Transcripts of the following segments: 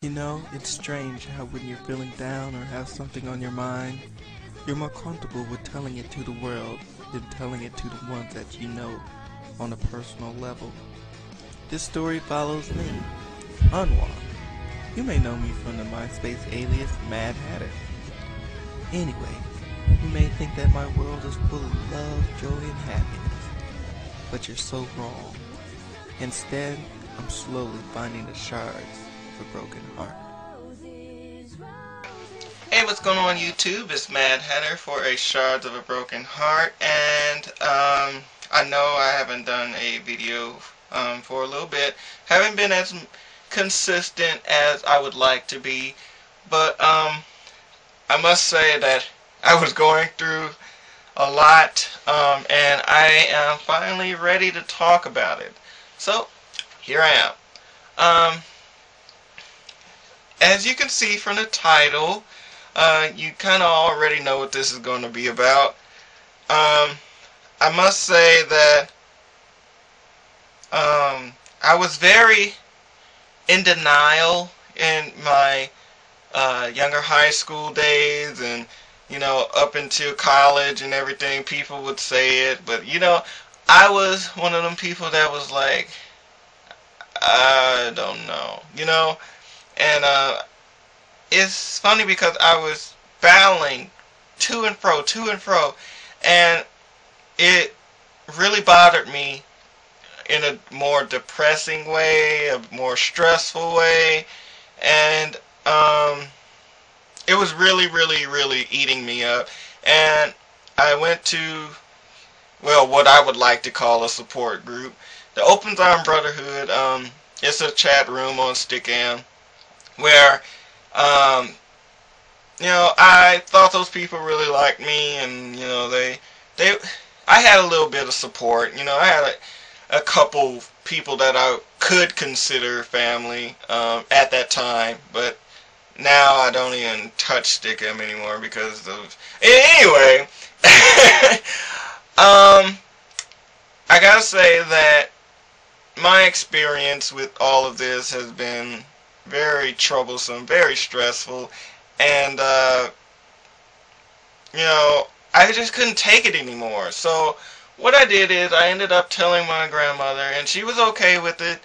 You know, it's strange how when you're feeling down or have something on your mind, you're more comfortable with telling it to the world than telling it to the ones that you know on a personal level. This story follows me, Anwar. You may know me from the MySpace alias Mad Hatter. Anyway, you may think that my world is full of love, joy, and happiness, but you're so wrong. Instead, I'm slowly finding the shards of a broken heart. Hey, what's going on YouTube? It's Mad Hatter for a Shards of a Broken Heart, and I know I haven't done a video for a little bit. Haven't been as consistent as I would like to be, but I must say that I was going through a lot, and I am finally ready to talk about it. So, here I am. As you can see from the title, you kind of already know what this is going to be about. I must say that I was very in denial in my younger high school days, and up until college and everything. People would say it, but I was one of them people that was like, I don't know, and it's funny because I was battling to and fro, and it really bothered me in a more depressing way, a more stressful way, and it was really eating me up. And I went to, well, what I would like to call a support group, the Open Arm Brotherhood. It's a chat room on Stickam where I thought those people really liked me, and I had a little bit of support. I had a couple people that I could consider family at that time, but now I don't even touch Stickam anymore because of... Anyway, I gotta say that my experience with all of this has been very troublesome, very stressful, and I just couldn't take it anymore. So what I did is I ended up telling my grandmother, and she was okay with it.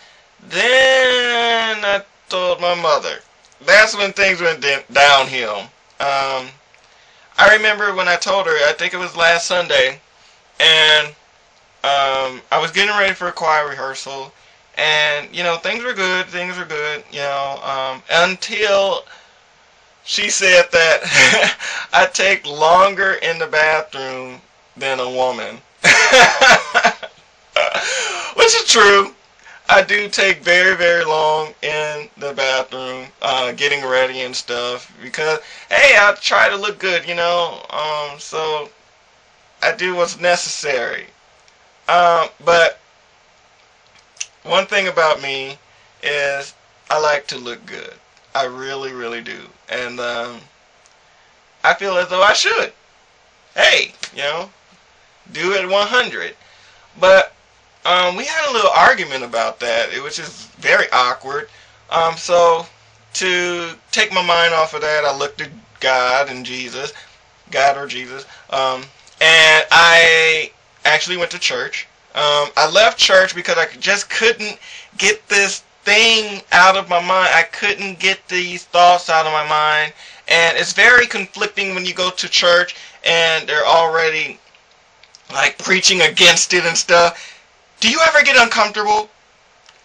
Then I told my mother. That's when things went downhill. I remember when I told her, I think it was last Sunday, and I was getting ready for a choir rehearsal, and things were good, until she said that I take longer in the bathroom than a woman. Which is true. I do take very long in the bathroom, getting ready and stuff, because hey, I try to look good, so I do what's necessary. But one thing about me is I like to look good. I really do. And I feel as though I should. Hey, do it 100. But we had a little argument about that. It was just very awkward. So to take my mind off of that, I looked at God and Jesus, God or Jesus, and I actually went to church. I left church because I just couldn't get this thing out of my mind. I couldn't get these thoughts out of my mind. And it's very conflicting when you go to church and they're already like preaching against it and stuff. Do you ever get uncomfortable?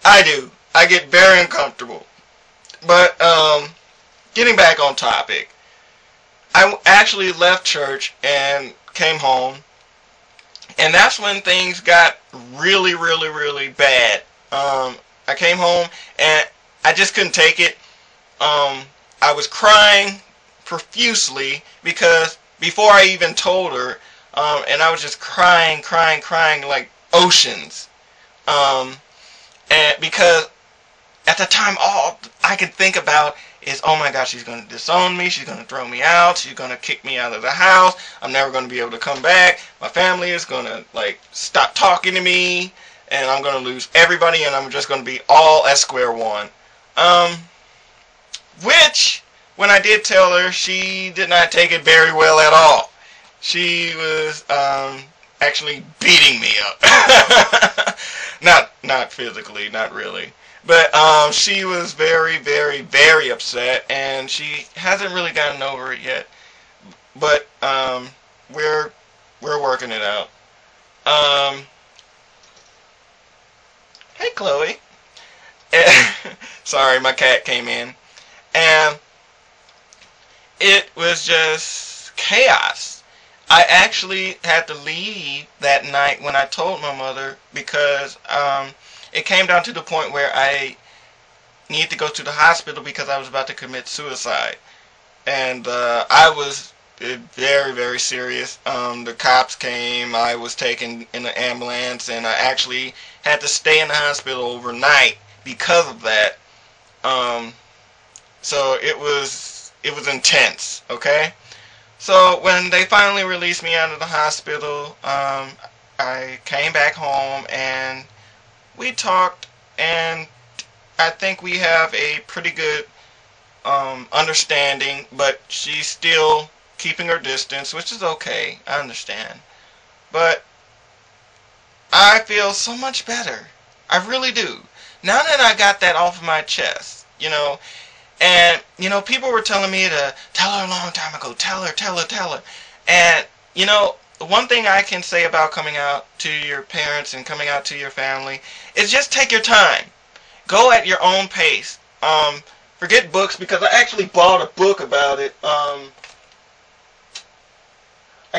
I do. I get very uncomfortable. But getting back on topic, I actually left church and came home. And that's when things got really bad. I came home and I just couldn't take it. I was crying profusely because before I even told her, and I was just crying like oceans. And because at the time all I could think about is, oh my gosh, she's going to disown me, she's going to throw me out, she's going to kick me out of the house, I'm never going to be able to come back, my family is going to stop talking to me, and I'm going to lose everybody, and I'm just going to be all at square one. when I did tell her, she did not take it very well at all. She was actually beating me up. Not physically, not really. But she was very, very, very upset, and she hasn't really gotten over it yet. But we're working it out. Hey, Chloe. Sorry, my cat came in, and it was just chaos. I actually had to leave that night when I told my mother because it came down to the point where I needed to go to the hospital because I was about to commit suicide. And I was very, very serious. The cops came, I was taken in an ambulance, and I actually had to stay in the hospital overnight because of that. So it was intense, okay? So when they finally released me out of the hospital, I came back home and we talked, and I think we have a pretty good understanding, but she's still keeping her distance, which is okay. I understand. But I feel so much better. I really do. Now that I got that off of my chest, you know, and, you know, people were telling me to tell her a long time ago, tell her. And, you know, one thing I can say about coming out to your parents and coming out to your family is just take your time. Go at your own pace. Forget books, because I actually bought a book about it. I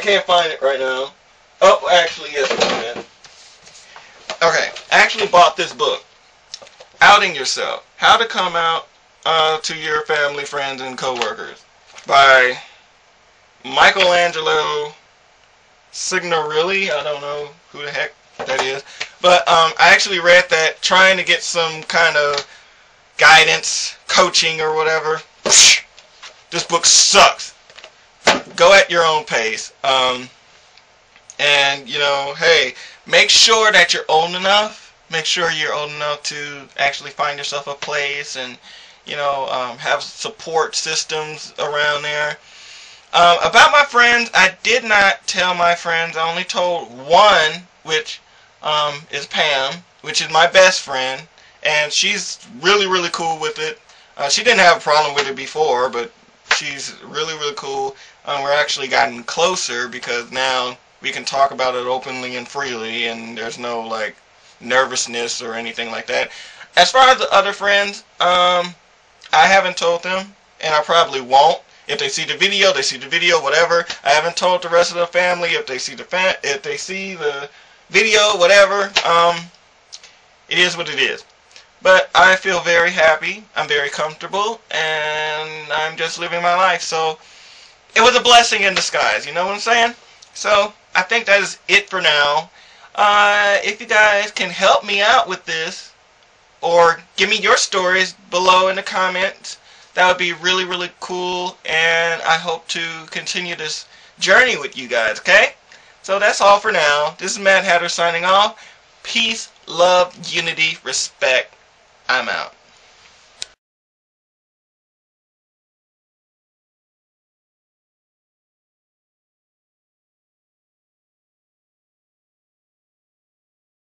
can't find it right now. Oh, actually, yes, wait a minute. Okay, I actually bought this book, Outing Yourself, How to Come Out to Your Family, Friends, and Coworkers, by Michelangelo Signorilli. I don't know who the heck that is. But I actually read that trying to get some kind of guidance, coaching, or whatever. This book sucks. Go at your own pace. And, you know, hey, make sure that you're old enough. Make sure you're old enough to actually find yourself a place and, you know, have support systems around there. About my friends, I did not tell my friends. I only told one, which is Pam, which is my best friend, and she's really, really cool with it. She didn't have a problem with it before, but she's really, really cool. We're actually gotten closer because now we can talk about it openly and freely, and there's no, like, nervousness or anything like that. As far as the other friends, I haven't told them, and I probably won't. If they see the video, they see the video, whatever. I haven't told the rest of the family. If they see the video, whatever. It is what it is. But I feel very happy. I'm very comfortable, and I'm just living my life. So it was a blessing in disguise. You know what I'm saying? So I think that is it for now. If you guys can help me out with this, or give me your stories below in the comments, that would be really, really cool, and I hope to continue this journey with you guys, okay? So that's all for now. This is Mad Hatter signing off. Peace, love, unity, respect. I'm out.